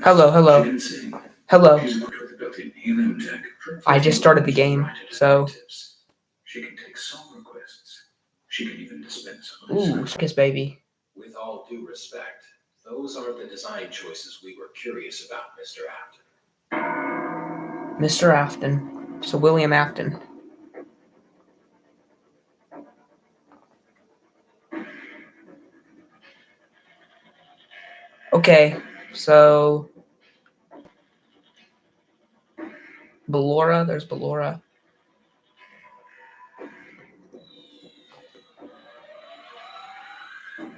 Hello, hello, hello. I just started the game, so. Ooh, kiss baby. With all due respect, those aren't the design choices we were curious about, Mr. Afton. Mr. Afton. So William Afton. Okay, so Ballora, there's Ballora. I'm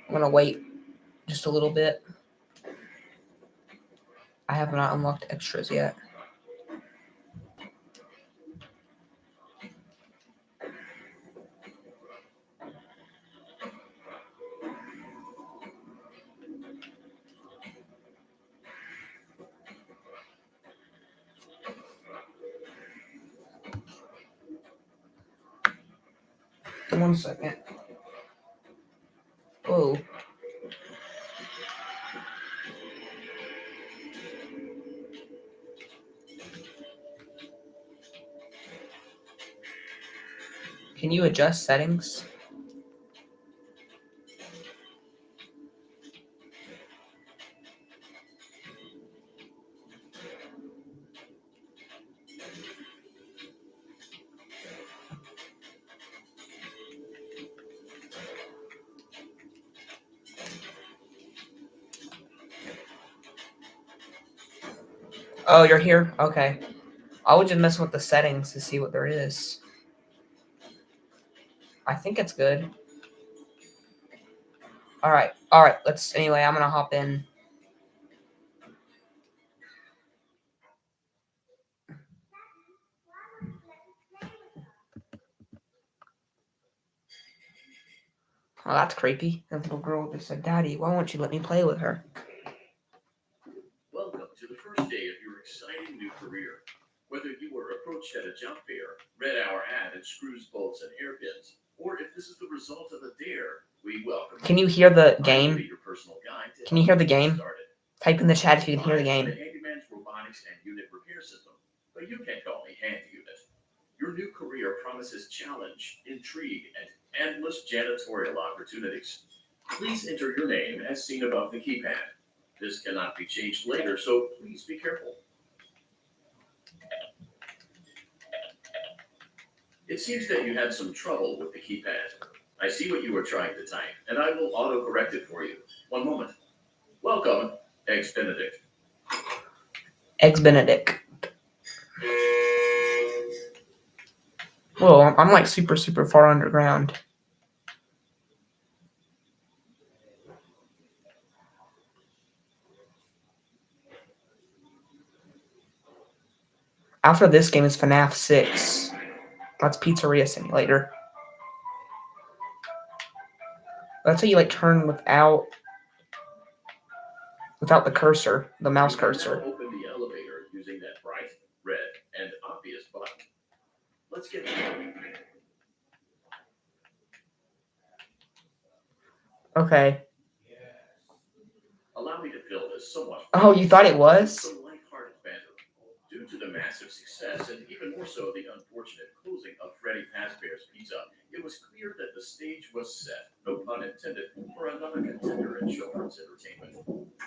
gonna wait just a little bit. I have not unlocked extras yet. One second. Whoa. Can you adjust settings? Oh, you're here? Okay. I would just mess with the settings to see what there is. I think it's good. Alright, anyway, I'm gonna hop in. Oh, that's creepy. The little girl just said, Daddy, why won't you let me play with her? Welcome to the first day of your exciting new career. Whether you were approached at a job fair, read our ad and screws, bolts, and hairpins, or if this is the result of a dare, we welcome you. Can you hear the I'm game? your personal guide to Can you hear the help get game? started. Type in the chat if you can hear the I'm game. the Handyman's Robotics and Unit Repair System, but you can call me Handy Unit. Your new career promises challenge, intrigue, and endless janitorial opportunities. Please enter your name as seen above the keypad. This cannot be changed later, so please be careful. It seems that you had some trouble with the keypad. I see what you were trying to type, and I will auto-correct it for you. One moment. Welcome, Eggs Benedict. Eggs Benedict. Whoa, I'm like super far underground. After this game is FNAF 6. That's Pizzeria Simulator. That's how you like turn without the cursor, the mouse cursor. Open the elevator using that bright, red, and obvious button. Let's get started. Okay. Allow me to fill this somewhat. Oh, you thought it was? Some lighthearted banter. Due to the massive success and even more so the unfortunate closing of Freddy Fazbear's Pizza, it was clear that the stage was set, no pun intended, for another contender in children's entertainment.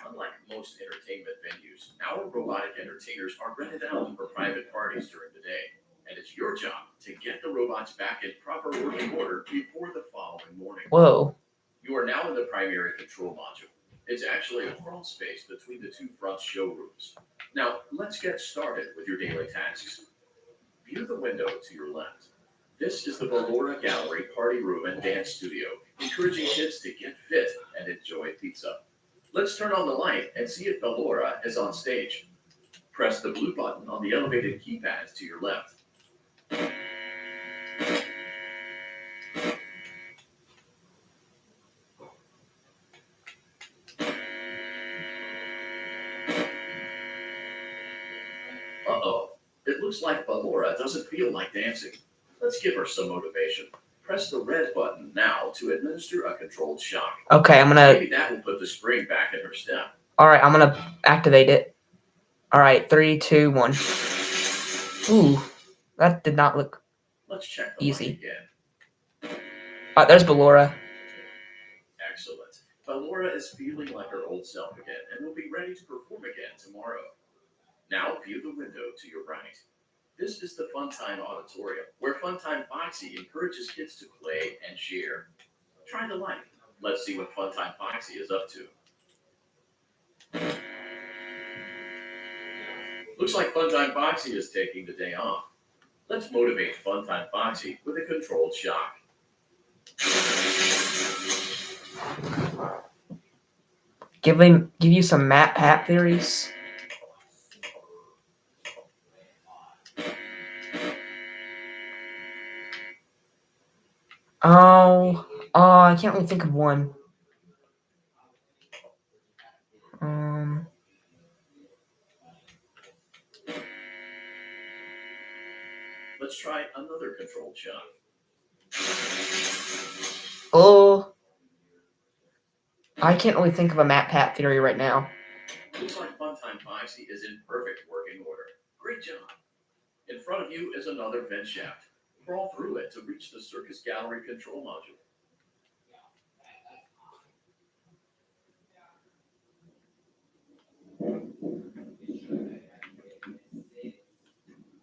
Unlike most entertainment venues, our robotic entertainers are rented out for private parties during the day, and it's your job to get the robots back in proper working order before the following morning. Whoa. You are now in the primary control module. It's actually a crawl space between the two front showrooms. Now, let's get started with your daily tasks. View the window to your left. This is the Ballora Gallery Party Room and Dance Studio, encouraging kids to get fit and enjoy pizza. Let's turn on the light and see if Ballora is on stage. Press the blue button on the elevated keypad to your left. Uh-oh, it looks like Ballora doesn't feel like dancing. Let's give her some motivation. Press the red button now to administer a controlled shock. Okay, Maybe that will put the spring back in her step. Alright, I'm gonna activate it. Alright, 3, 2, 1. Ooh, that did not look Let's check the easy. light again. There's Ballora. Excellent. Ballora is feeling like her old self again and will be ready to perform again tomorrow. Now view the window to your right. This is the Funtime Auditorium, where Funtime Foxy encourages kids to play and share. Try the light. Let's see what Funtime Foxy is up to. Looks like Funtime Foxy is taking the day off. Let's motivate Funtime Foxy with a controlled shock. Give you some map hat theories. I can't really think of one. Let's try another controlled shock. I can't really think of a map hat theory right now. Looks like Funtime Foxy is in perfect working order. Great job. In front of you is another vent shaft. Crawl through it to reach the circus gallery control module.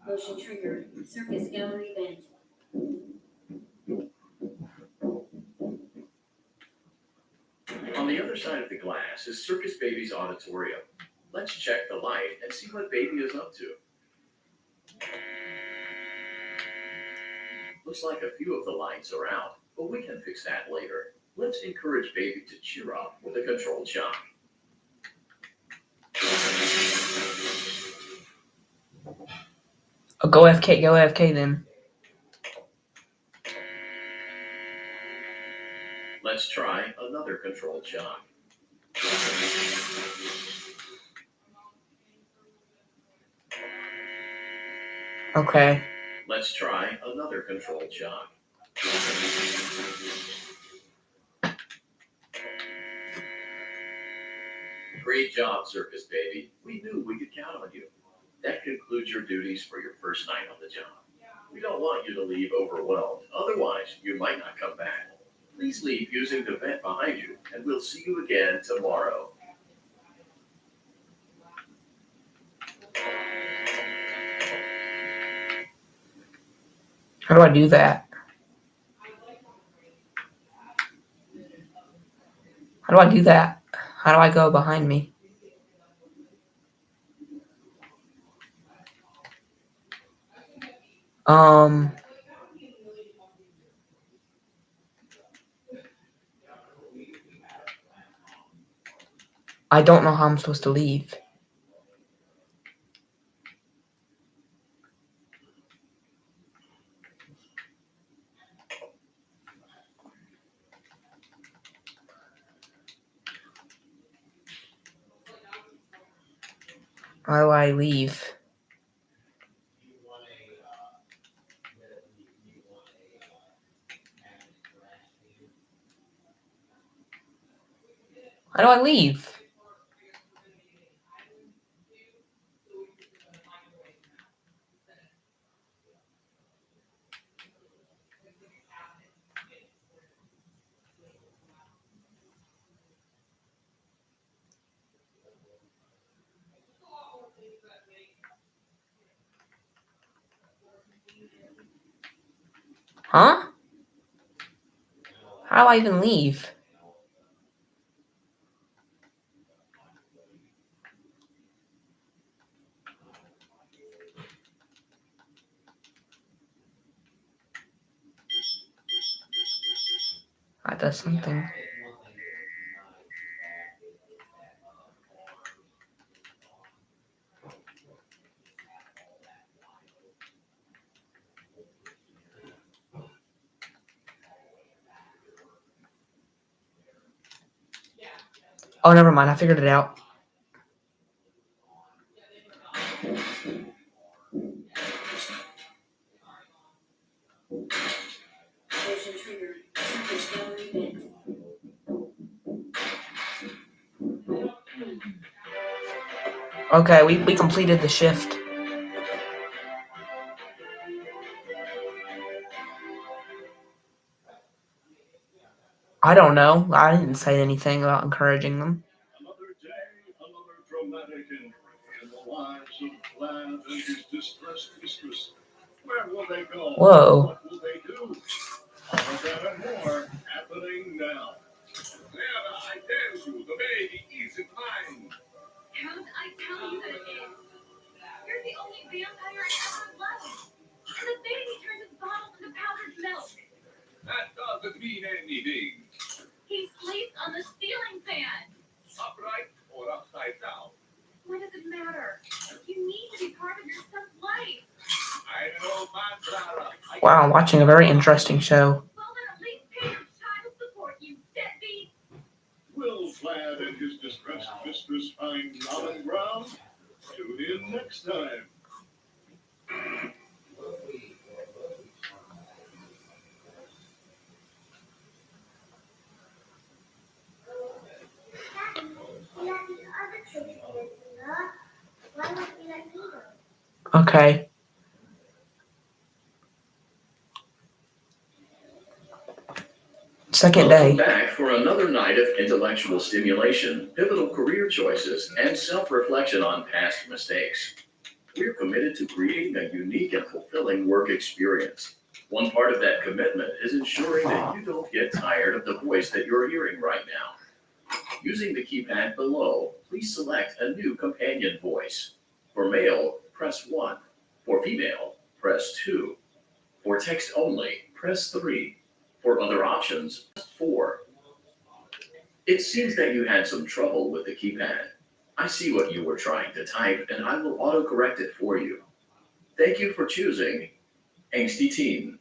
Motion triggered. Circus gallery vent. On the other side of the glass is Circus Baby's auditorium. Let's check the light and see what Baby is up to. Looks like a few of the lights are out, but we can fix that later. Let's encourage Baby to cheer up with a controlled shock. Go AFK then. Let's try another controlled shock. Okay. Let's try another controlled shock. Great job, Circus Baby. We knew we could count on you. That concludes your duties for your first night on the job. We don't want you to leave overwhelmed. Otherwise, you might not come back. Please leave using the vent behind you, and we'll see you again tomorrow. How do I do that? How do I do that? How do I go behind me? I don't know how I'm supposed to leave. How do I leave? How do I leave? Huh? How do I even leave? That does something. Oh, never mind. I figured it out. Motion Okay, we completed the shift. I don't know. I didn't say anything about encouraging them. Another day, another dramatic entry in the lives of Vlad and his distressed mistress. Where will they go? Whoa. What will they do? All of that and more happening now. Clara, I tell you, the baby isn't mine. Can't I tell you that it is? You're the only vampire I ever loved. And the baby turns his bottles into powdered milk. That doesn't mean anything. He sleeps on the ceiling fan. Upright or upside down. What does it matter? You need to be part of your son's life. I know my Clara. Wow, I'm watching a very interesting show. Well, then at least pay your child support, you deadbeat. Will Vlad and his distressed mistress find common ground? Tune in next time. Okay. Second Welcome day. back for another night of intellectual stimulation, pivotal career choices, and self-reflection on past mistakes. We're committed to creating a unique and fulfilling work experience. One part of that commitment is ensuring that you don't get tired of the voice that you're hearing right now. Using the keypad below, please select a new companion voice. For male, press 1. For female, press 2. For text only, press 3. For other options, 4. It seems that you had some trouble with the keypad. I see what you were trying to type, and I will autocorrect it for you. Thank you for choosing Angsty Teen.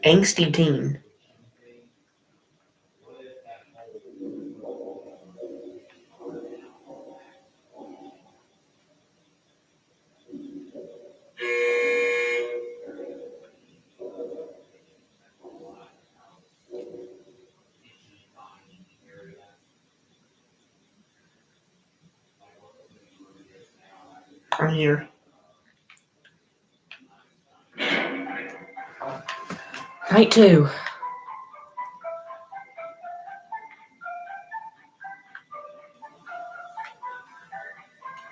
Angsty teen. I'm here. Night 2.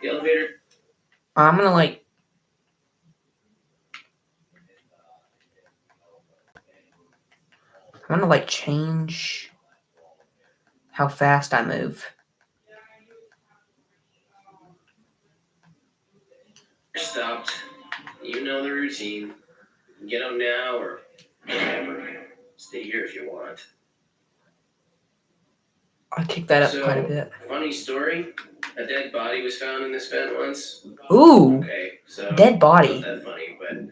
The elevator. I'm gonna change how fast I move. Stopped. You know the routine. Get up now or whatever. Stay here if you want. I kicked that up So, quite a bit. Funny story. A dead body was found in this vent once. Ooh, Okay, so dead body. not that funny, but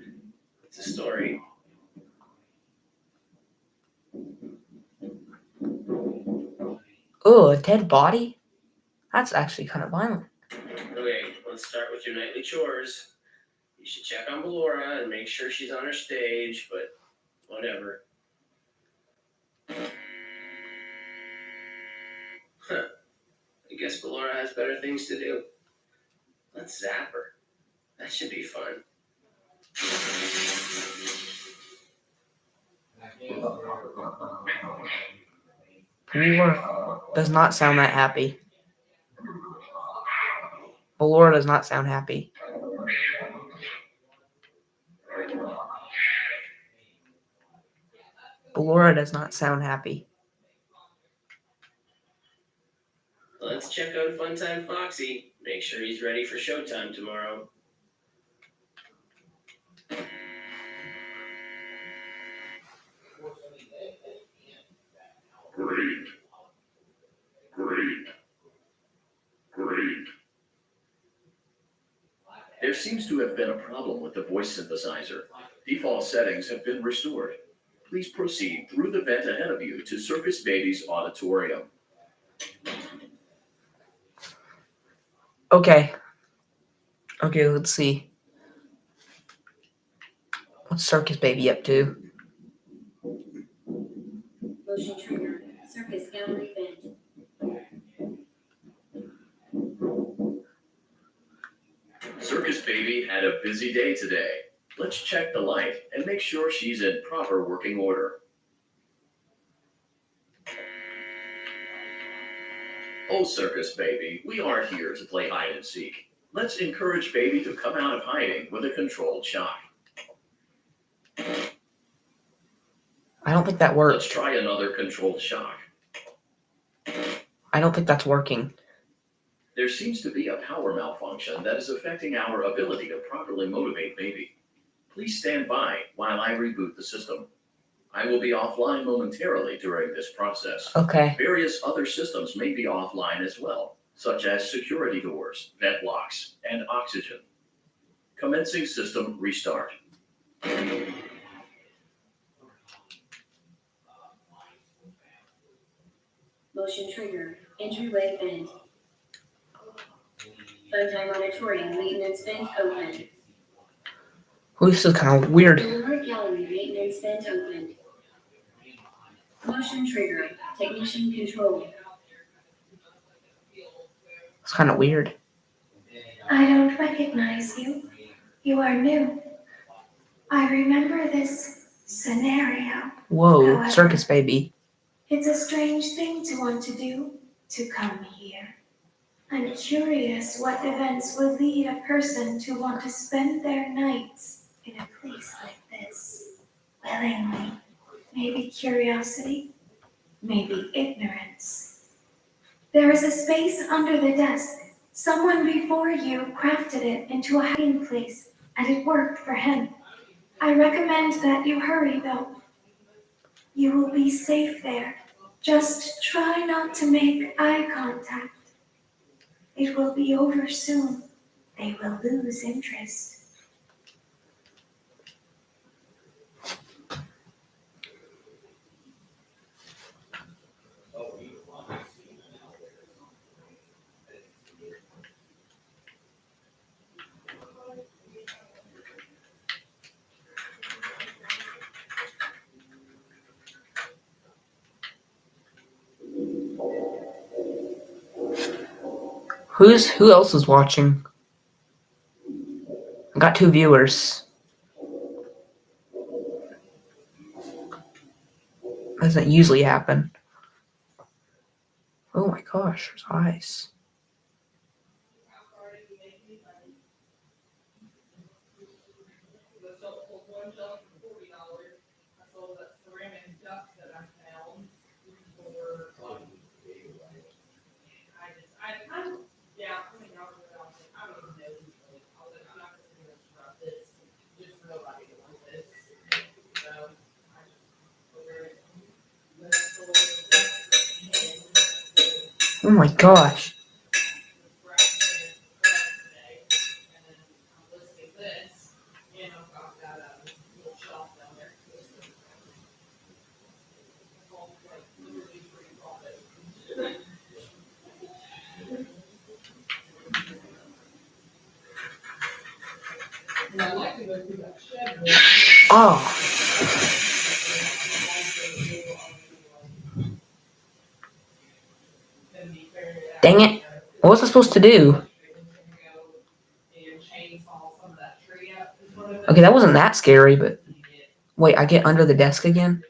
it's a story. Ooh, a dead body? That's actually kind of violent. Okay, let's start with your nightly chores. You should check on Ballora and make sure she's on her stage, but whatever. Huh. I guess Ballora has better things to do. Let's zap her. That should be fun. Ballora does not sound that happy. Ballora does not sound happy. Ballora does not sound happy. Let's check on Funtime Foxy. Make sure he's ready for showtime tomorrow. Great. There seems to have been a problem with the voice synthesizer. Default settings have been restored. Please proceed through the vent ahead of you to Circus Baby's auditorium. Okay, let's see. What's Circus Baby up to? Motion trainer. Circus gallery vent. baby had a busy day today. Let's check the light and make sure she's in proper working order. Oh, circus baby, we aren't here to play hide and seek. Let's encourage baby to come out of hiding with a controlled shock. I don't think that Let's worked. try another controlled shock. I don't think that's working. There seems to be a power malfunction that is affecting our ability to properly motivate baby. Please stand by while I reboot the system. I will be offline momentarily during this process. Okay. Various other systems may be offline as well, such as security doors, vent locks, and oxygen. Commencing system restart. Motion trigger. Entryway vent. Phone time auditorium maintenance vent open. Ooh, this is kind of weird. Boulevard gallery maintenance vent opened. Motion trigger. Technician control. It's kind of weird. I don't recognize you. You are new. I remember this scenario. Whoa, However, circus baby. It's a strange thing to want to do, to come here. I'm curious what events would lead a person to want to spend their nights in a place like this. Willingly. Maybe curiosity, maybe ignorance. There is a space under the desk. Someone before you crafted it into a hiding place, and it worked for him. I recommend that you hurry, though. You will be safe there. Just try not to make eye contact. It will be over soon. They will lose interest. Who else is watching? I got 2 viewers. Doesn't usually happen. Oh my gosh, there's eyes. Oh my gosh. Oh. Dang it. What was I supposed to do? Okay, that wasn't that scary, but... Wait, I get under the desk again?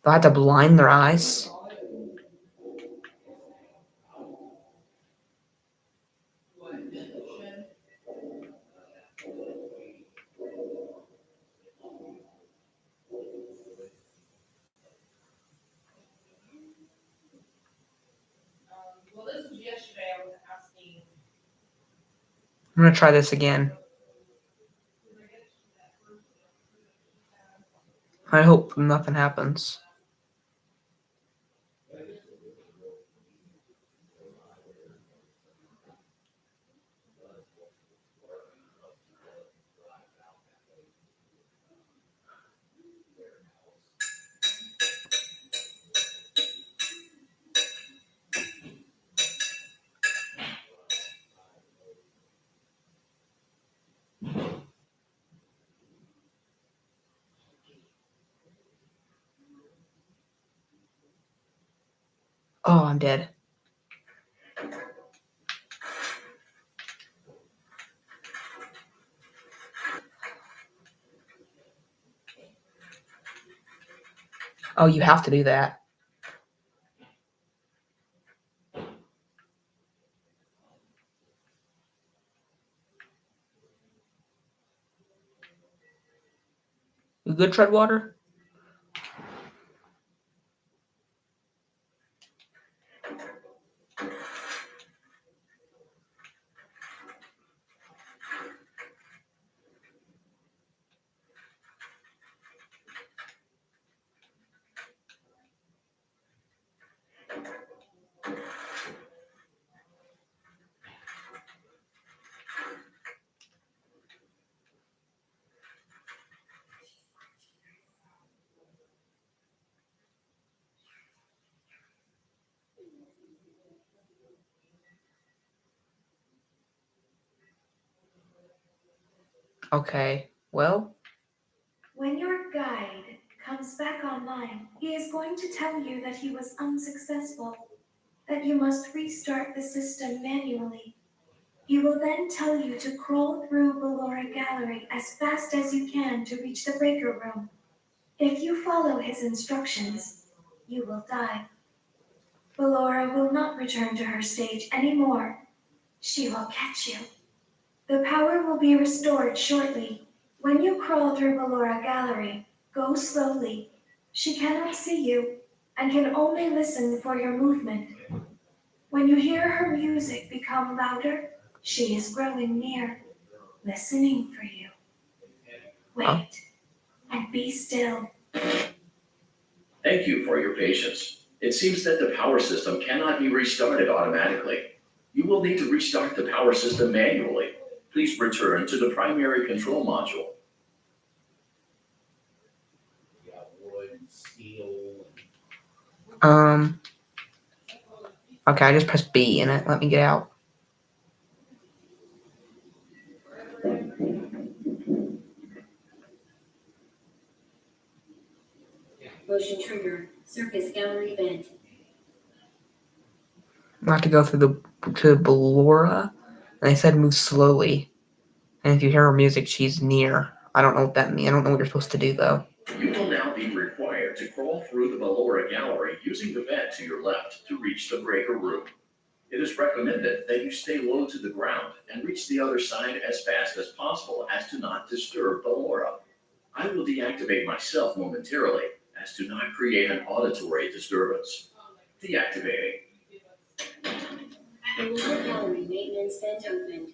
Do I have to blind their eyes? I'm gonna try this again. I hope nothing happens. Oh, I'm dead. Oh, you have to do that. You good, Treadwater? Okay, well, When your guide comes back online, he is going to tell you that he was unsuccessful, that you must restart the system manually. He will then tell you to crawl through Ballora Gallery as fast as you can to reach the breaker room. If you follow his instructions, you will die. Ballora will not return to her stage anymore. She will catch you. The power will be restored shortly. When you crawl through Ballora Gallery, go slowly. She cannot see you and can only listen for your movement. When you hear her music become louder, she is growing near, listening for you. Wait and be still. Thank you for your patience. It seems that the power system cannot be restarted automatically. You will need to restart the power system manually. Please return to the primary control module. Okay, I just pressed B and it let me get out. Motion trigger, circus gallery vent. I have to go through to Ballora, and they said move slowly. And if you hear her music, she's near. I don't know what that means. I don't know what you're supposed to do though. You will now be required to crawl through the Ballora Gallery using the vent to your left to reach the breaker room. It is recommended that you stay low to the ground and reach the other side as fast as possible as to not disturb Ballora. I will deactivate myself momentarily as to not create an auditory disturbance. Deactivating. Ballora gallery maintenance vent opened.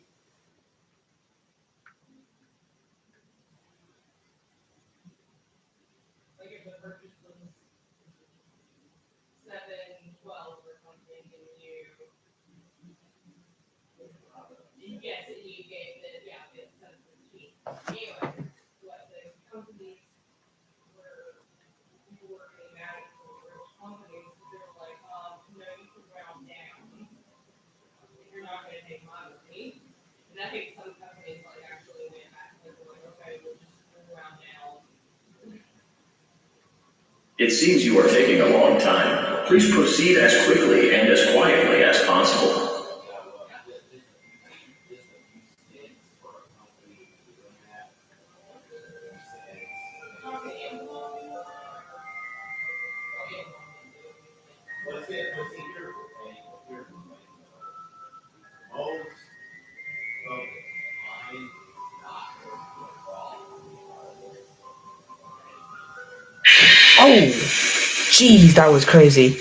It seems you are taking a long time. Please proceed as quickly and as quietly as possible. Oh, jeez, that was crazy.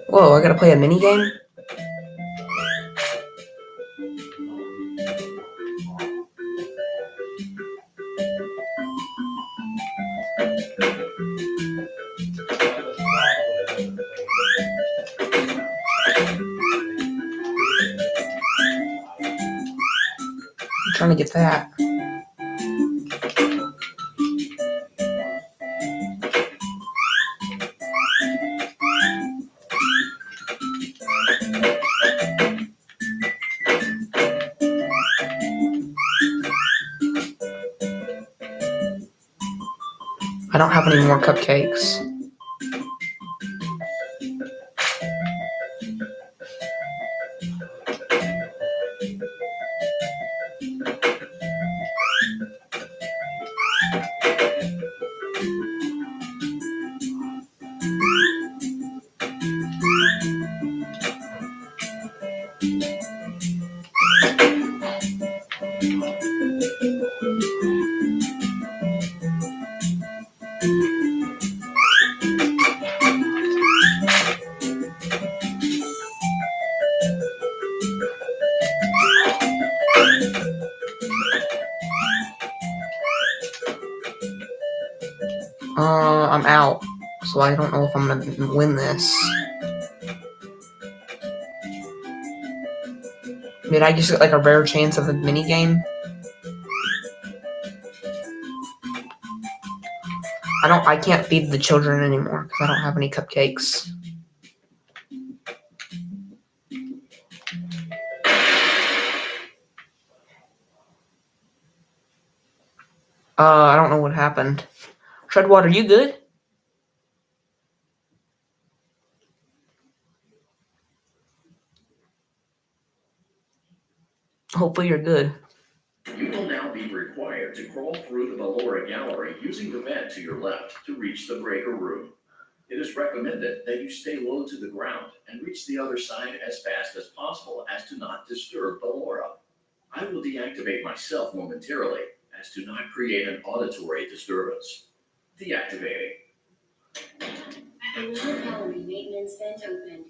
Whoa, I gotta play a mini game? I'm trying to get that. don't have any more cupcakes. I'm out, so I don't know if I'm gonna win this. Did I just get like a rare chance of a mini game? I can't feed the children anymore because I don't have any cupcakes. I don't know what happened. Treadwater, you good? Hopefully you're good. You will now be required to crawl through the Ballora gallery using the vent to your left to reach the breaker room. It is recommended that you stay low to the ground and reach the other side as fast as possible as to not disturb Ballora. I will deactivate myself momentarily as to not create an auditory disturbance. Deactivating. Ballora gallery maintenance vent opened.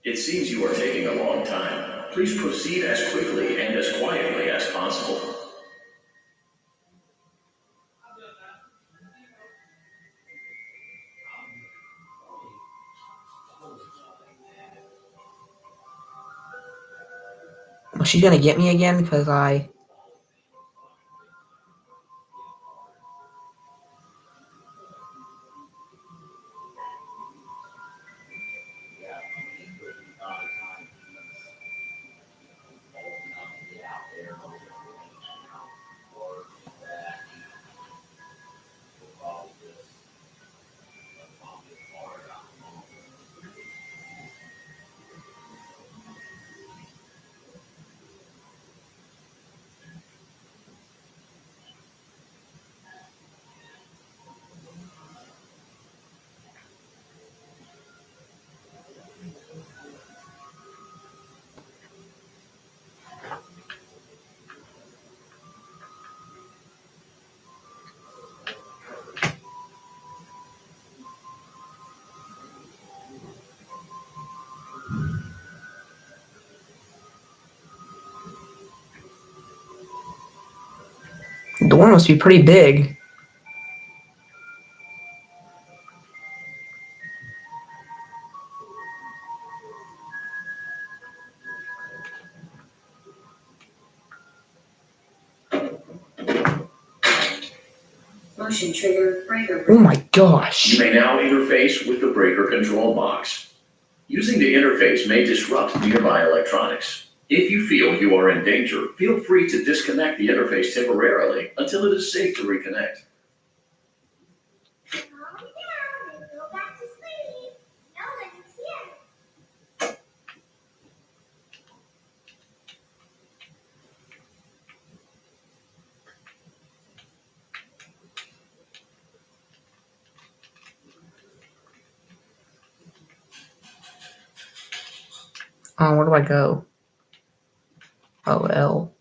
It seems you are taking a long time. Please proceed as quickly and as quietly as possible. Was she gonna get me again? Because I... The door must be pretty big. Motion trigger breaker. Oh my gosh. You may now interface with the breaker control box. Using the interface may disrupt nearby electronics. If you feel you are in danger, feel free to disconnect the interface temporarily until it is safe to reconnect. Calm down and go back to sleep. No one's here. Where do I go? Oh, L.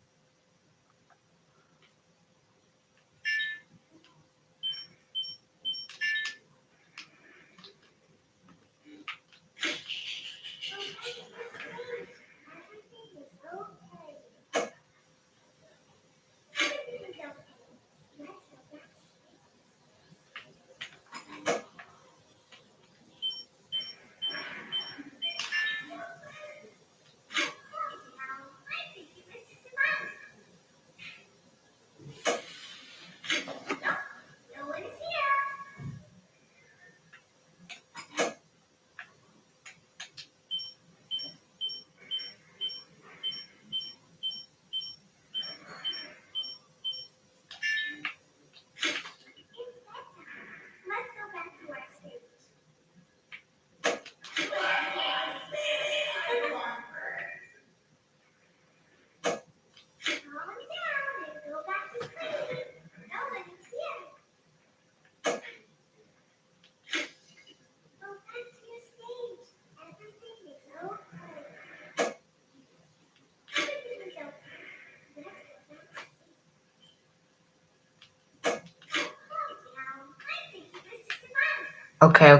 Okay. I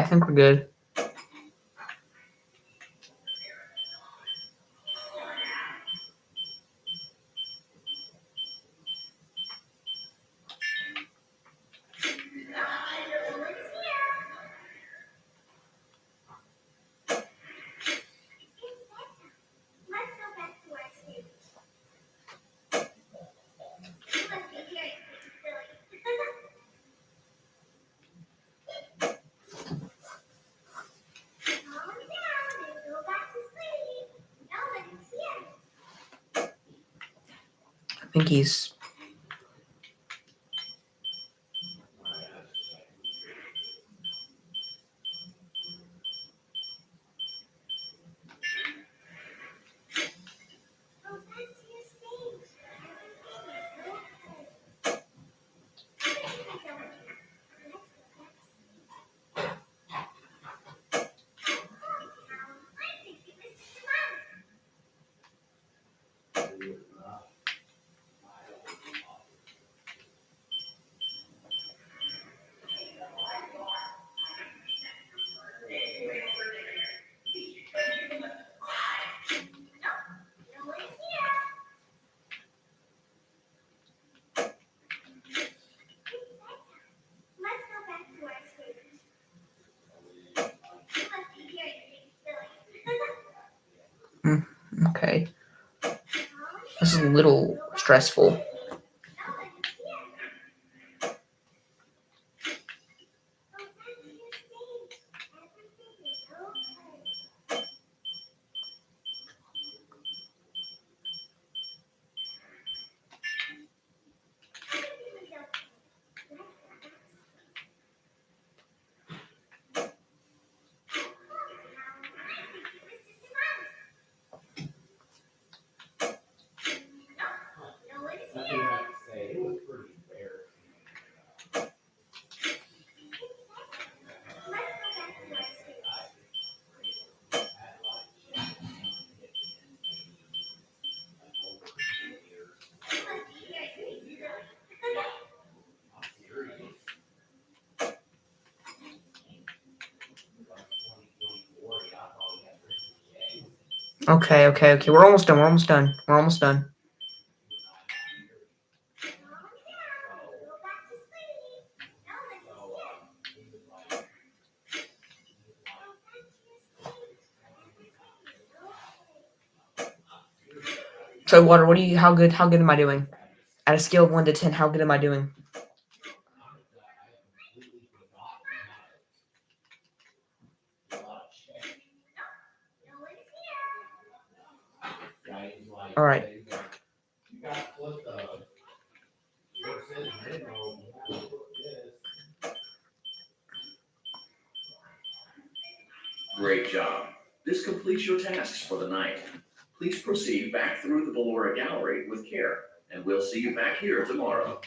think we're good. Let's go back to our stage. You must be hearing something silly. Calm down and go back to sleep. No one is here. I think he's. Go back to your stage. Everything is okay. Everything is okay. Let's go back to sleep. I think you missed your mouse. No one is here. Let's go back to our stage. You must be hearing something silly. Okay. This is a little stressful. No one is here. Go back to your stage. Everything is okay. Everything is okay. Let's go back to sleep. I think it was just a mouse. No one is here. Let's go back to our stage. You must be hearing something silly. Okay. We're almost done. We're almost done. Calm down. Go back to sleep. No one is here. Go back to your stage. Everything is okay. So, Water, what do you? How good am I doing? At a scale of 1 to 10, how good am I doing? No one is here. All right. Great job. This completes your tasks for the night. Please proceed back through the Ballora Gallery with care, and we'll see you back here tomorrow.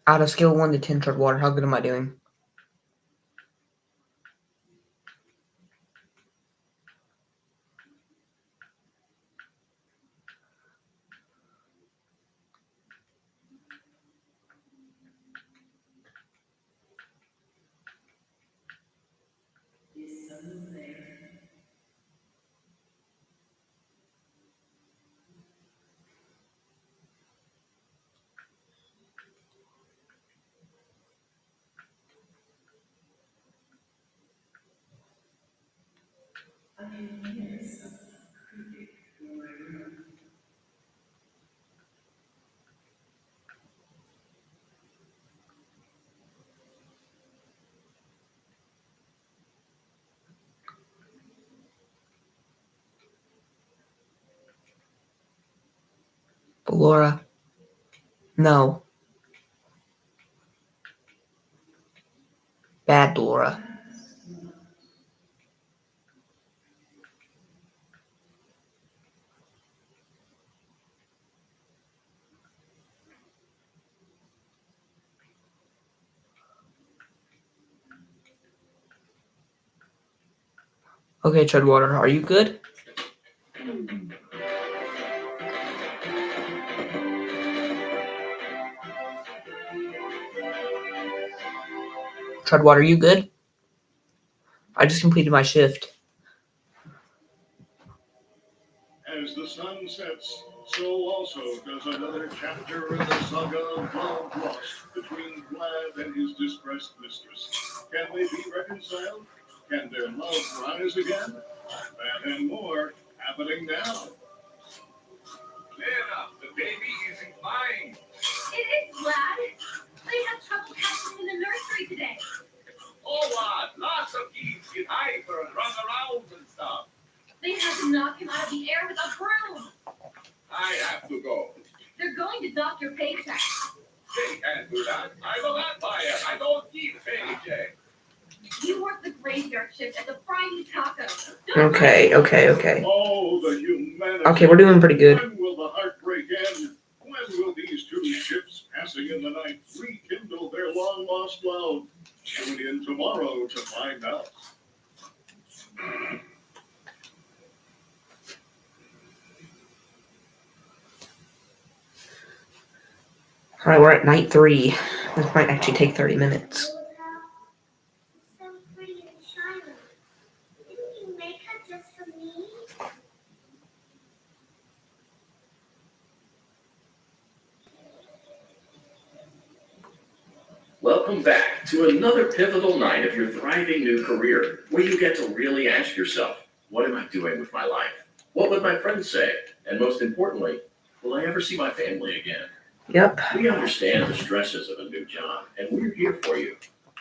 Out of scale 1 to 10, Water, how good am I doing? Ballora. No. Bad Ballora. Okay, Treadwater, are you good? Treadwater, are you good? I just completed my shift. As the sun sets, so also does another chapter in the saga of love lost between Vlad and his distressed mistress. Can they be reconciled? Can their love rise again? That and more happening now. Lena, the baby isn't mine. It is, Vlad. They had trouble catching him in the nursery today. Oh, what? Lots of kids get hyper and run around and stuff. They had to knock him out of the air with a broom. I have to go. They're going to dock your paycheck. They can't do that. I'm a vampire. I don't need paycheck. You work the graveyard shift at the Friday Taco. Okay. Oh, the humanity. Okay, we're doing pretty good. When will the heartbreak end? When will these two ships passing in the night rekindle their long-lost love? Tune in tomorrow to find out. Alright, we're at night 3. This might actually take 30 minutes. So pretty and shiny. Didn't you make her just for me? Welcome back to another pivotal night of your thriving new career, where you get to really ask yourself, what am I doing with my life? What would my friends say? And most importantly, will I ever see my family again? Yep. We understand the stresses of a new job, and we're here for you.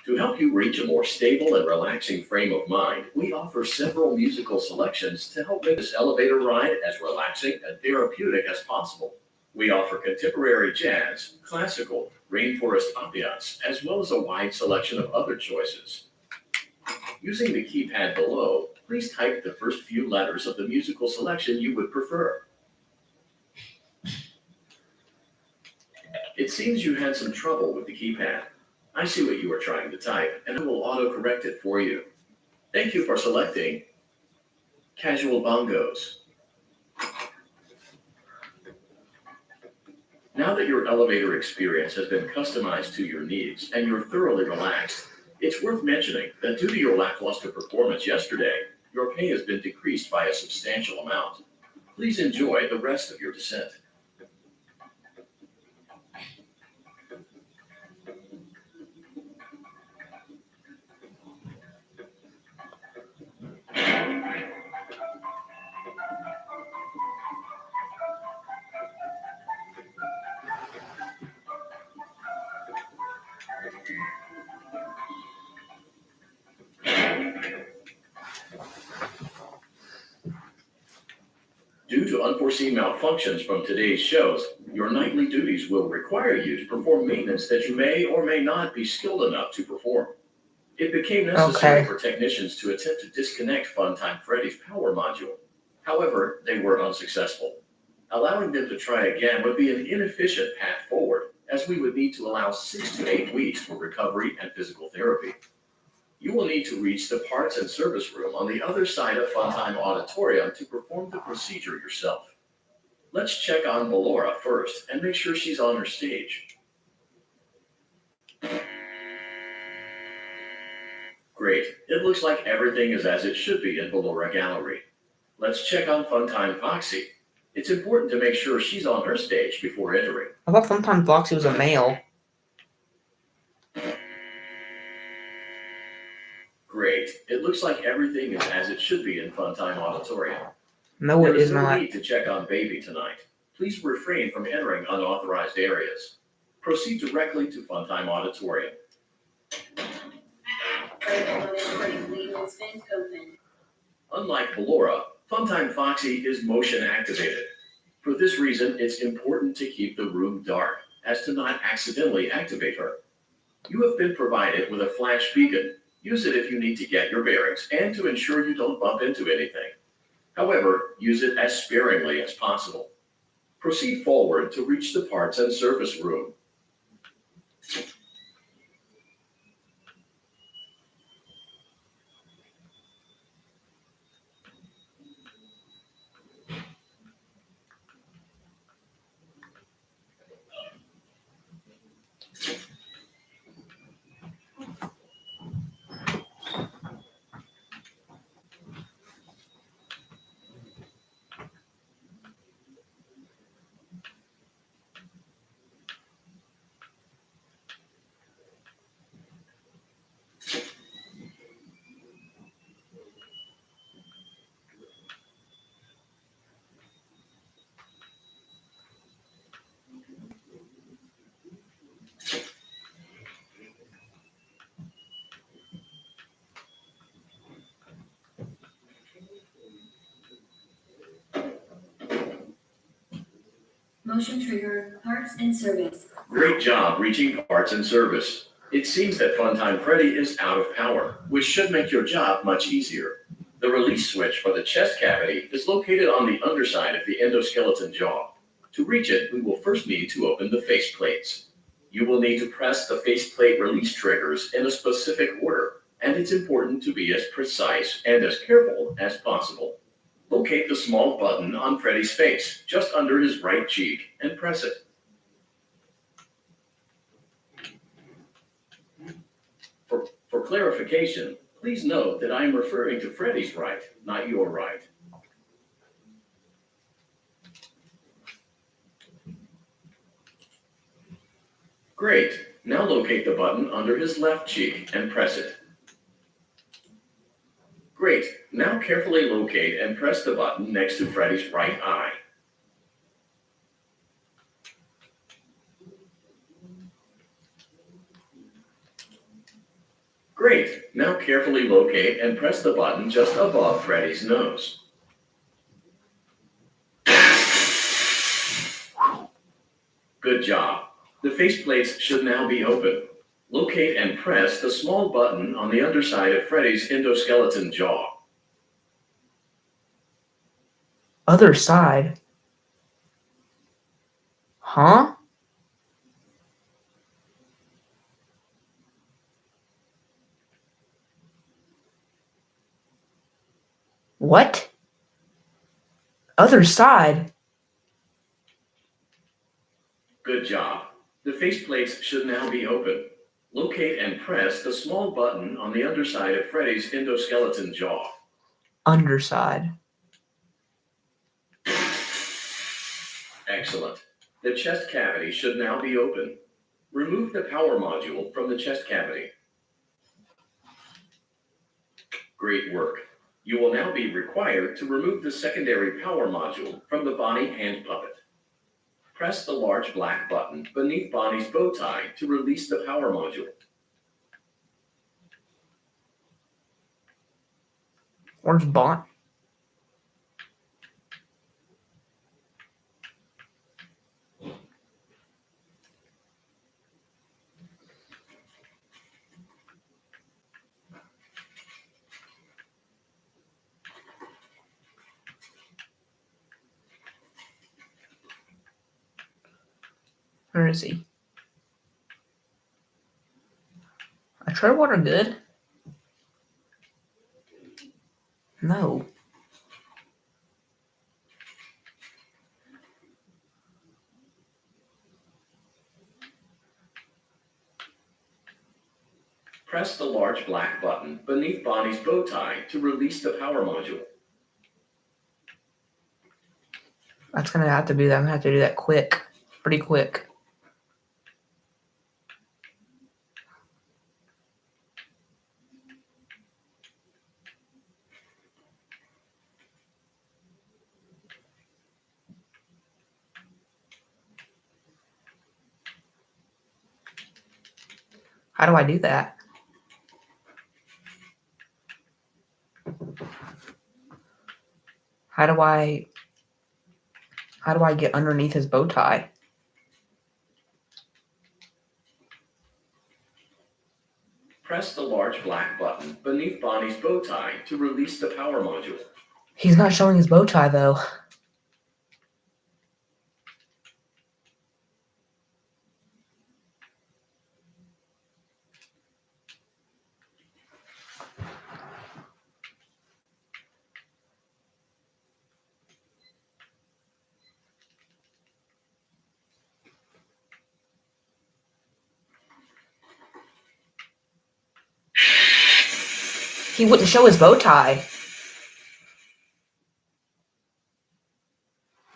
To help you reach a more stable and relaxing frame of mind, we offer several musical selections to help make this elevator ride as relaxing and therapeutic as possible. We offer contemporary jazz, classical, rainforest ambiance, as well as a wide selection of other choices. Using the keypad below, please type the first few letters of the musical selection you would prefer. It seems you had some trouble with the keypad. I see what you were trying to type, and I will auto-correct it for you. Thank you for selecting Casual Bongos. Now that your elevator experience has been customized to your needs and you're thoroughly relaxed, it's worth mentioning that due to your lackluster performance yesterday, your pay has been decreased by a substantial amount. Please enjoy the rest of your descent. Due to unforeseen malfunctions from today's shows, your nightly duties will require you to perform maintenance that you may or may not be skilled enough to perform. It became necessary Okay. for technicians to attempt to disconnect Funtime Freddy's power module. However, they were unsuccessful. Allowing them to try again would be an inefficient path forward, as we would need to allow 6 to 8 weeks for recovery and physical therapy. You will need to reach the parts and service room on the other side of Funtime Auditorium to perform the procedure yourself. Let's check on Ballora first and make sure she's on her stage. Great. It looks like everything is as it should be in Ballora Gallery. Let's check on Funtime Foxy. It's important to make sure she's on her stage before entering. I thought sometimes Foxy was a male. Great. It looks like everything is as it should be in Funtime Auditorium. No, There it is is no not. need to check on Baby tonight. Please refrain from entering unauthorized areas. Proceed directly to Funtime Auditorium. Unlike Ballora, Funtime Foxy is motion activated. For this reason, it's important to keep the room dark, as to not accidentally activate her. You have been provided with a flash beacon. Use it if you need to get your bearings and to ensure you don't bump into anything. However, use it as sparingly as possible. Proceed forward to reach the parts and service room. Motion trigger, parts and service. Great job reaching parts and service. It seems that Funtime Freddy is out of power, which should make your job much easier. The release switch for the chest cavity is located on the underside of the endoskeleton jaw. To reach it, we will first need to open the face plates. You will need to press the faceplate release triggers in a specific order, and it's important to be as precise and as careful as possible. Locate the small button on Freddy's face, just under his right cheek, and press it. For clarification, please note that I am referring to Freddy's right, not your right. Great. Now locate the button under his left cheek and press it. Great. Now carefully locate and press the button next to Freddy's right eye. Great. Now carefully locate and press the button just above Freddy's nose. Good job. The faceplates should now be open. Locate and press the small button on the underside of Freddy's endoskeleton jaw. Other side? Huh? What? Other side? Good job. The faceplates should now be open. Locate and press the small button on the underside of Freddy's endoskeleton jaw. Underside. Excellent. The chest cavity should now be open. Remove the power module from the chest cavity. Great work. You will now be required to remove the secondary power module from the Bonnie hand puppet. Press the large black button beneath Bonnie's bow tie to release the power module. Where's Bon? Where is he? I tried water good? No. Press the large black button beneath Bonnie's bow tie to release the power module. That's gonna have to do that. I'm gonna have to do that quick. Pretty quick. How do I do that? How do I get underneath his bow tie? Press the large black button beneath Bonnie's bow tie to release the power module. He's not showing his bow tie though. He wouldn't show his bow tie.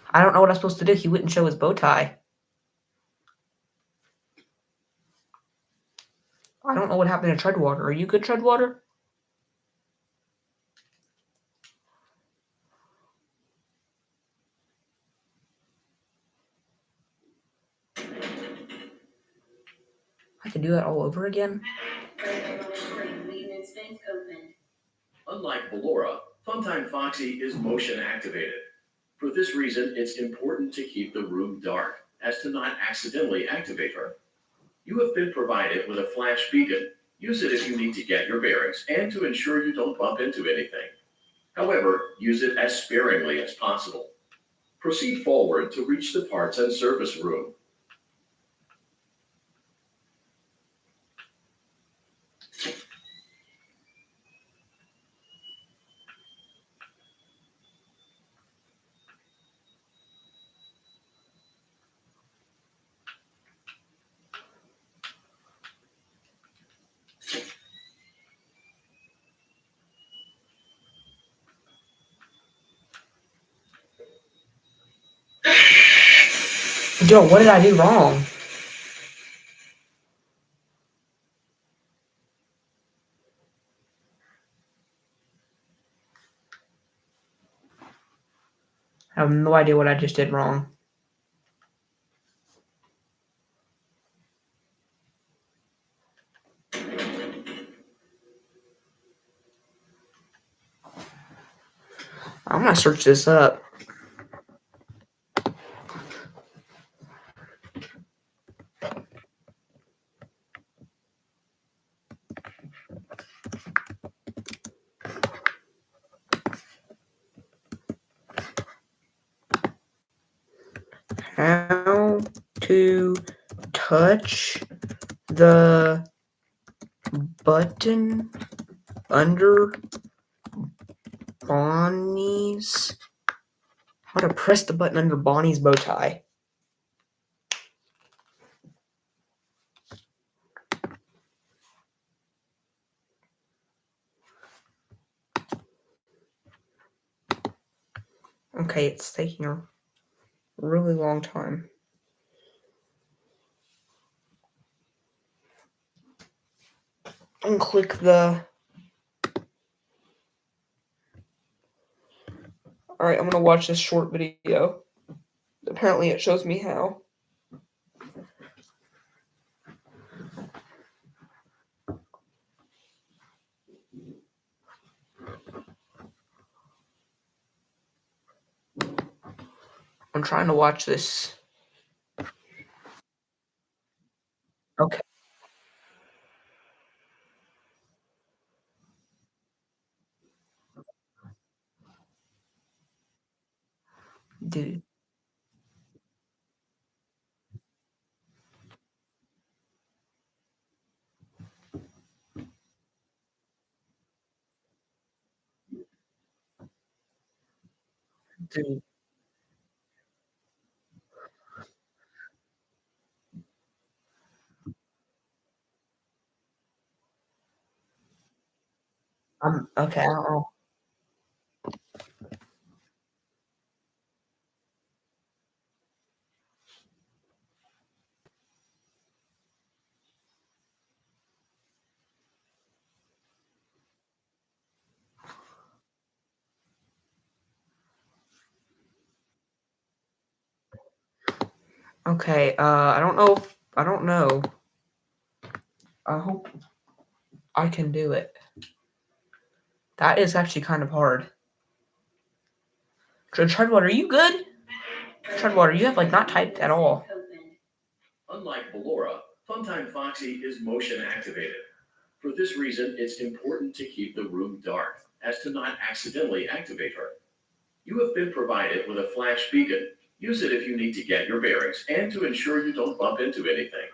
I don't know what I'm supposed to do. He wouldn't show his bow tie. I don't know what happened to Treadwater. Are you good, Treadwater? I have to do that all over again? Maintenance vent open. Unlike Ballora, Funtime Foxy is motion activated. For this reason, it's important to keep the room dark as to not accidentally activate her. You have been provided with a flash beacon. Use it if you need to get your bearings and to ensure you don't bump into anything. However, use it as sparingly as possible. Proceed forward to reach the parts and service room. Yo, what did I do wrong? I have no idea what I just did wrong. I'm gonna search this up. How to touch the button under Bonnie's. How to press the button under Bonnie's bow tie. Okay, it's taking a really long time. And click the. Alright, I'm gonna watch this short video. Apparently, it shows me how. I'm trying to watch this. Okay, dude. Dude. I'm okay. I don't know. Okay, I don't know. I don't know. I hope I can do it. That is actually kind of hard. Treadwater, are you good? Treadwater, you have like not typed at all. Unlike Ballora, Funtime Foxy is motion activated. For this reason, it's important to keep the room dark as to not accidentally activate her. You have been provided with a flash beacon. Use it if you need to get your bearings and to ensure you don't bump into anything.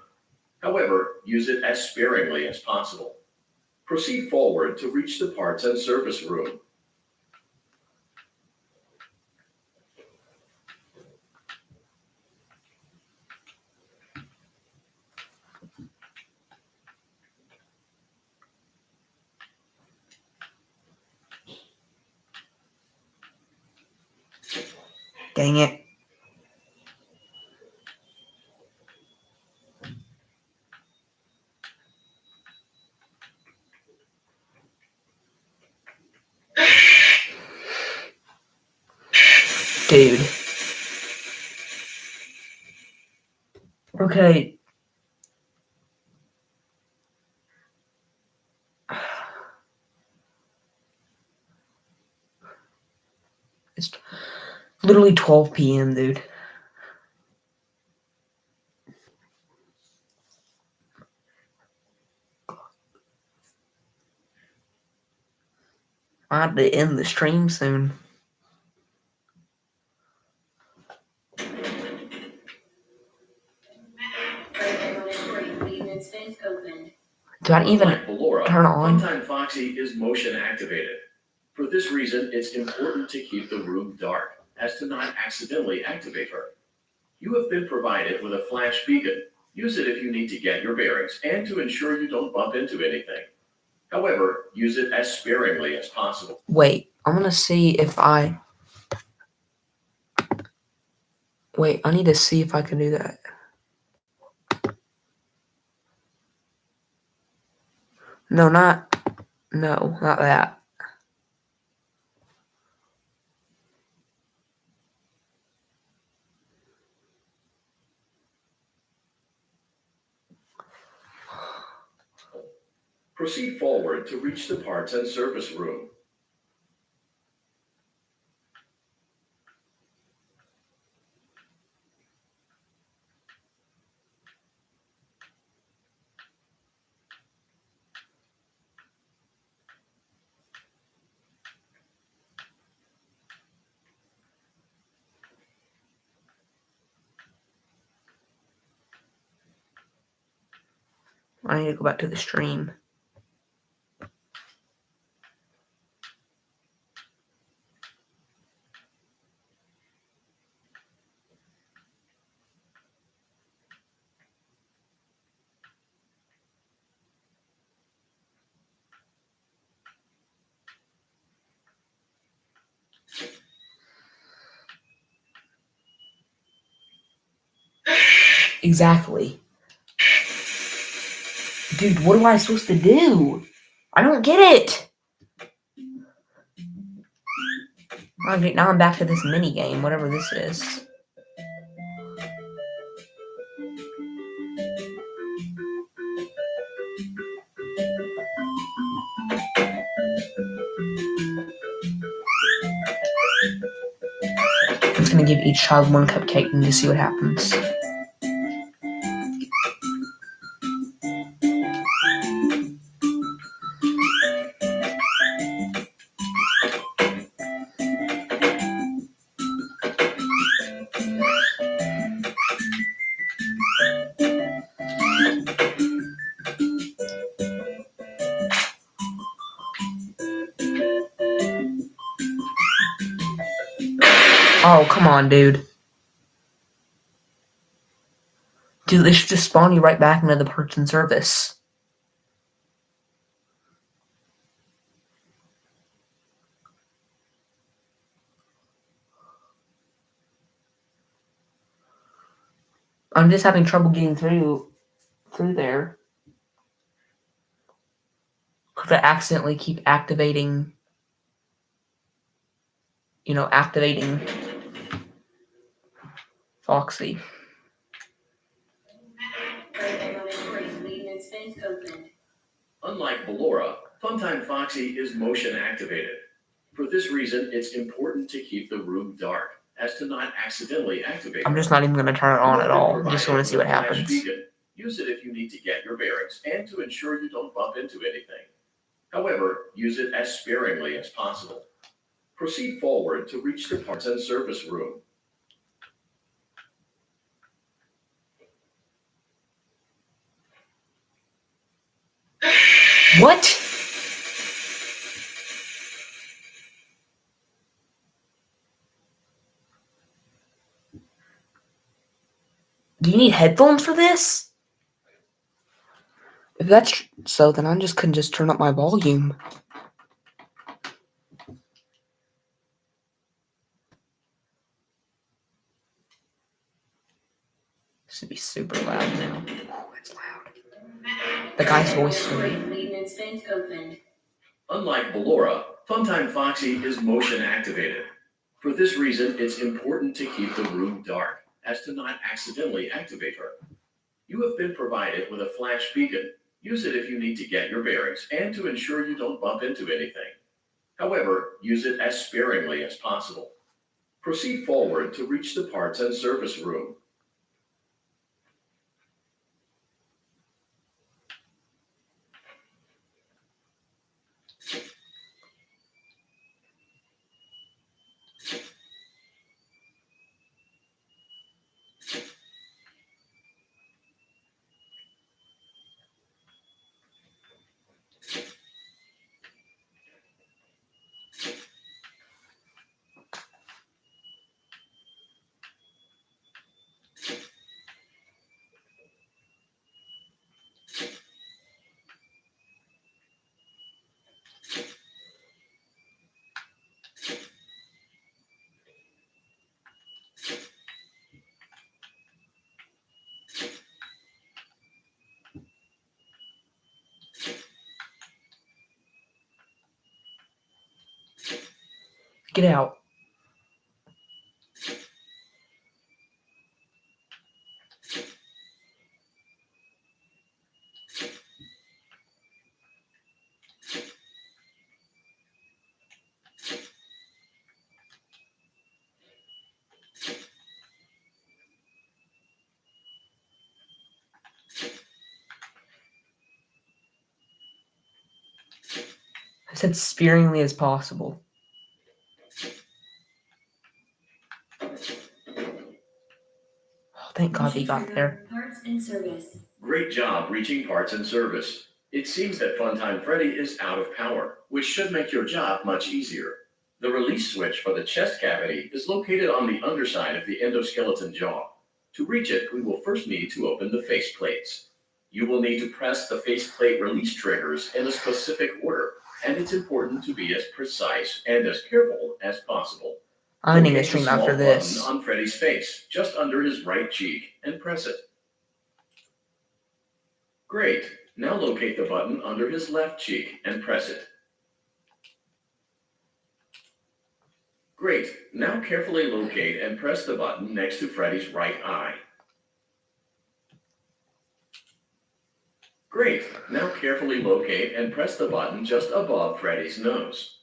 However, use it as sparingly as possible. Proceed forward to reach the parts and service room. Dang it. Dude. Okay. It's Literally 12 p.m., dude. I have to end the stream soon. Maintenance vent open. Do I even Unlike Ballora, turn on? Funtime Foxy is motion activated. For this reason, it's important to keep the room dark, as to not accidentally activate her. You have been provided with a flash beacon. Use it if you need to get your bearings and to ensure you don't bump into anything. However, use it as sparingly as possible. Wait, I'm gonna see if I... Wait, I need to see if I can do that. No, not that. Proceed forward to reach the parts and service room. I need to go back to the stream. Exactly. Dude, what am I supposed to do? I don't get it. Okay, now I'm back to this mini game, whatever this is. I'm just gonna give each child one cupcake and just see what happens. Oh, come on, dude. Dude, they should just spawn you right back into the parts and service. I'm just having trouble getting through there. Because I accidentally keep activating Foxy. Maintenance vent open. Unlike Ballora, Funtime Foxy is motion activated. For this reason, it's important to keep the room dark, as to not accidentally activate I'm her. just not even going to turn it on at all. I just want to see what Flash happens. beacon. Use it if you need to get your bearings and to ensure you don't bump into anything. However, use it as sparingly as possible. Proceed forward to reach the parts and service room. What? Do you need headphones for this? If that's so, then I just couldn't just turn up my volume. This would be super loud now. Oh, it's loud. The guy's voice is weird. Maintenance vent open. Unlike Ballora, Funtime Foxy is motion activated. For this reason, it's important to keep the room dark, as to not accidentally activate her. You have been provided with a flash beacon. Use it if you need to get your bearings and to ensure you don't bump into anything. However, use it as sparingly as possible. Proceed forward to reach the parts and service room. Get out. I said sparingly as possible. Oh, thank God we got there. Parts and service. Great job reaching parts and service. It seems that Funtime Freddy is out of power, which should make your job much easier. The release switch for the chest cavity is located on the underside of the endoskeleton jaw. To reach it, we will first need to open the face plates. You will need to press the faceplate release triggers in a specific order, and it's important to be as precise and as careful as possible. I need to Locate the stream small after this. button on Freddy's face, just under his right cheek, and press it. Great. Now locate the button under his left cheek and press it. Great. Now carefully locate and press the button next to Freddy's right eye. Great. Now carefully locate and press the button just above Freddy's nose.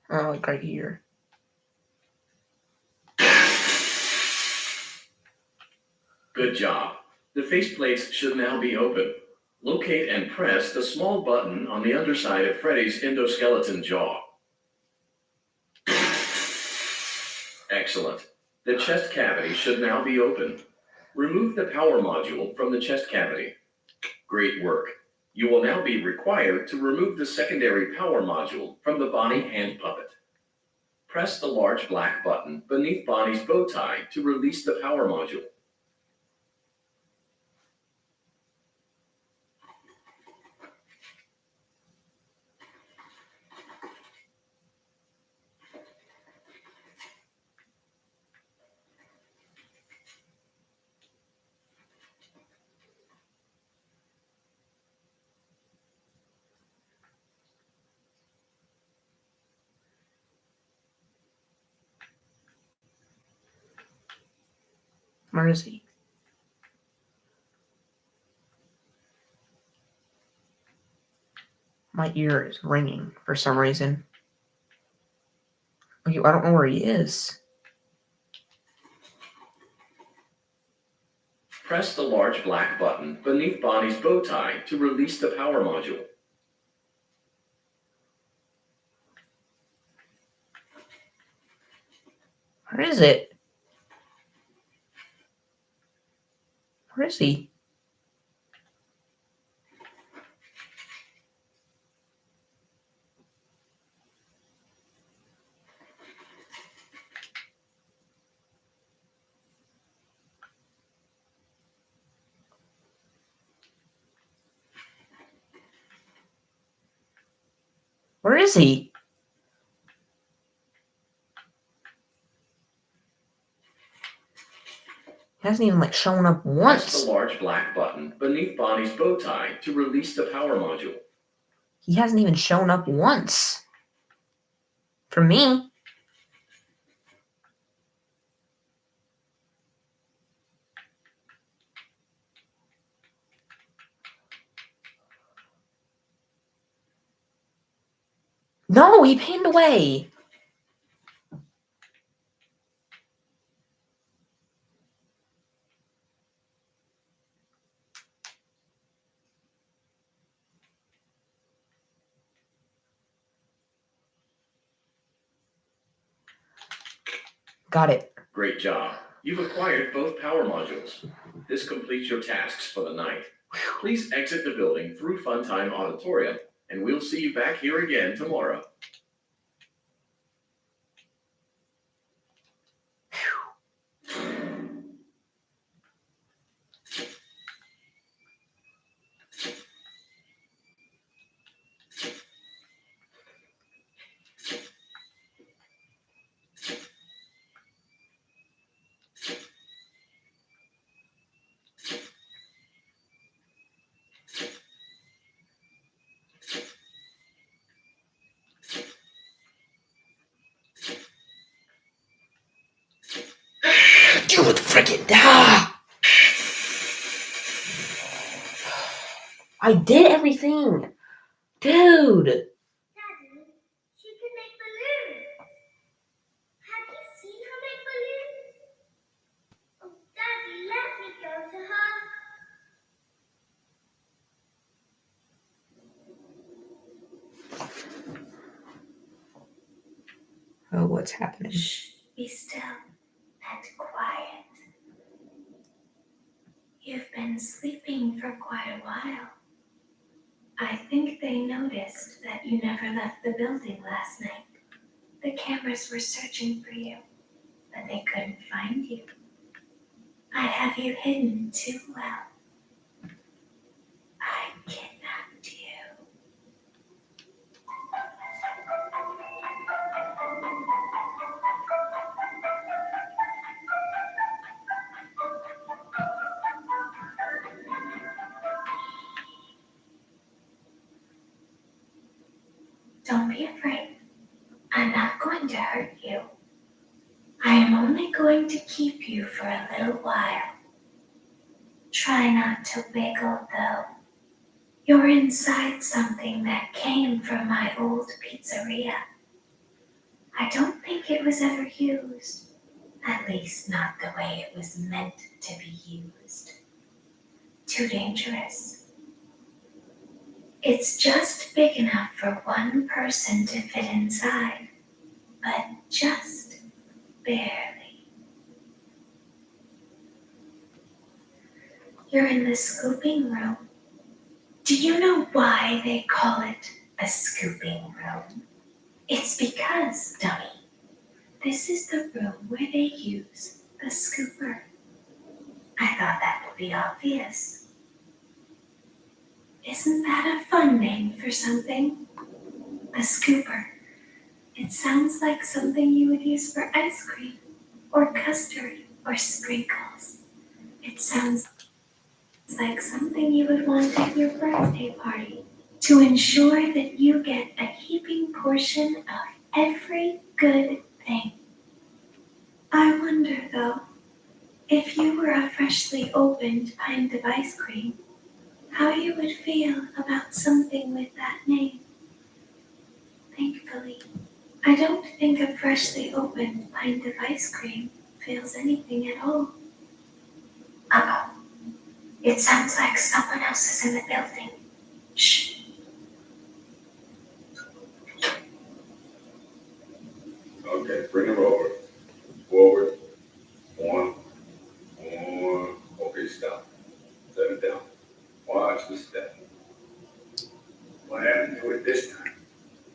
Oh, like right here. Good job. The faceplates should now be open. Locate and press the small button on the underside of Freddy's endoskeleton jaw. Excellent. The chest cavity should now be open. Remove the power module from the chest cavity. Great work. You will now be required to remove the secondary power module from the Bonnie hand puppet. Press the large black button beneath Bonnie's bow tie to release the power module. Where is he? My ear is ringing for some reason. Okay, I don't know where he is. Press the large black button beneath Bonnie's bow tie to release the power module. Where is it? Where is he? Where is he? He hasn't even shown up Press once. the large black button beneath Bonnie's bow tie to release the power module. He hasn't even shown up once. For me. No, he pinned away. Got it. Great job. You've acquired both power modules. This completes your tasks for the night. Please exit the building through Funtime Auditorium, and we'll see you back here again tomorrow. Dude, freaking ah! I did everything. Dude. Daddy, she can make balloons. Have you seen her make balloons? Oh, Daddy, let me go to her. Oh, what's happening? Shh, be still and quiet. You've been sleeping for quite a while. I think they noticed that you never left the building last night. The cameras were searching for you, but they couldn't find you. I have you hidden too well. I kidnapped you. Don't be afraid. I'm not going to hurt you. I am only going to keep you for a little while. Try not to wiggle, though. You're inside something that came from my old pizzeria. I don't think it was ever used. At least not the way it was meant to be used. Too dangerous. It's just big enough for one person to fit inside, but just barely. You're in the scooping room. Do you know why they call it the scooping room? It's because, dummy, this is the room where they use the scooper. I thought that would be obvious. Isn't that a fun name for something? The scooper. It sounds like something you would use for ice cream, or custard, or sprinkles. It sounds like something you would want at your birthday party to ensure that you get a heaping portion of every good thing. I wonder, though, if you were a freshly opened pint of ice cream, how you would feel about something with that name. Thankfully, I don't think a freshly opened pint of ice cream feels anything at all. Uh-oh. It sounds like someone else is in the building. Shh. Okay, bring him over. Forward. One. Okay, stop. Set it down. Watch the step. What happened to it this time?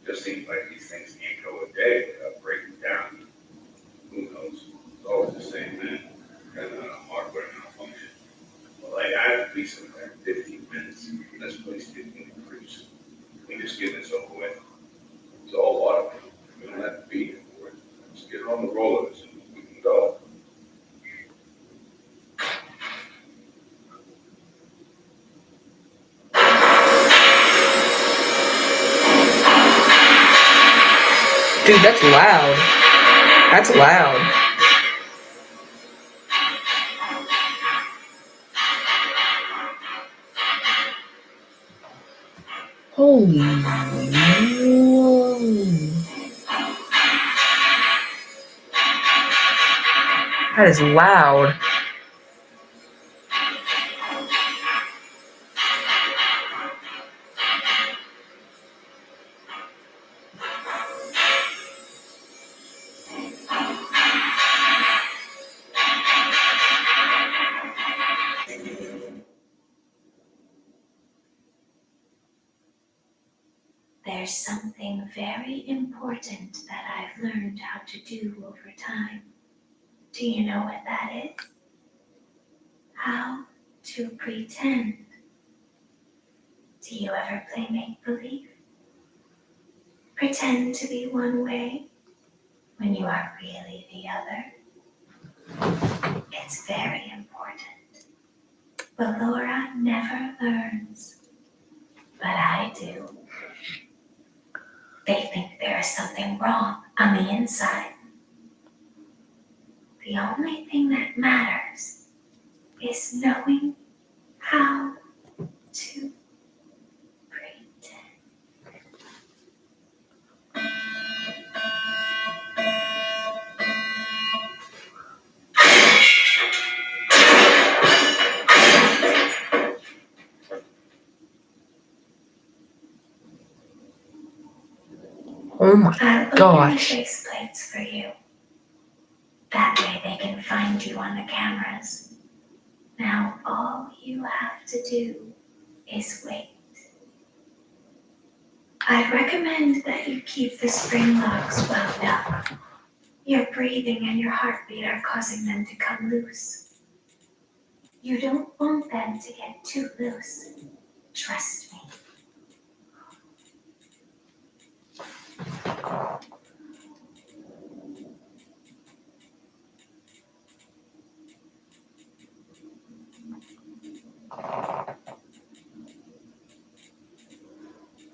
Just seems like these things can't go a day without breaking down. Who knows? It's always the same, man. Kind of hardware malfunction. Well, I have to be somewhere in 15 minutes. This place didn't increase. We just get this over with. It's all water. We don't have to be here for it. Just get on the rollers and we can go. Dude, that's loud. That's loud. Holy. That is loud. There's something very important that I've learned how to do over time. Do you know what that is? How to pretend. Do you ever play make-believe? Pretend to be one way when you are really the other. It's very important. But Laura never learns. But I do. They think there is something wrong on the inside. The only thing that matters is knowing how to pretend. Oh my I'll open the gosh. faceplates for you. That way they can find you on the cameras. Now all you have to do is wait. I'd recommend that you keep the spring locks wound up. Your breathing and your heartbeat are causing them to come loose. You don't want them to get too loose. Trust me.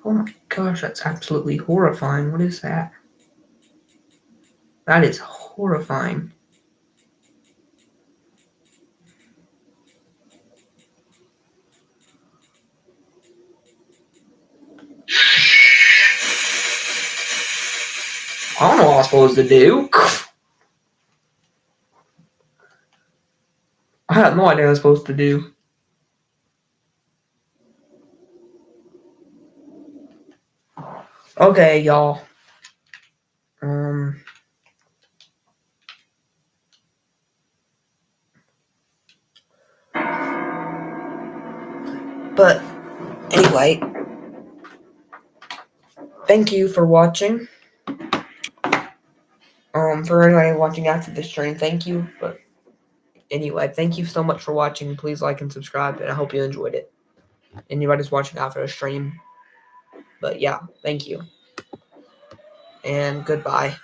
Oh my gosh, that's absolutely horrifying. What is that? That is horrifying. I don't know what I'm supposed to do. I have no idea what I'm supposed to do. Okay, y'all. But anyway, thank you for watching. For anybody watching after the stream, thank you. But anyway, thank you so much for watching. Please like and subscribe, and I hope you enjoyed it. Anybody's watching after the stream. But yeah, thank you. And goodbye.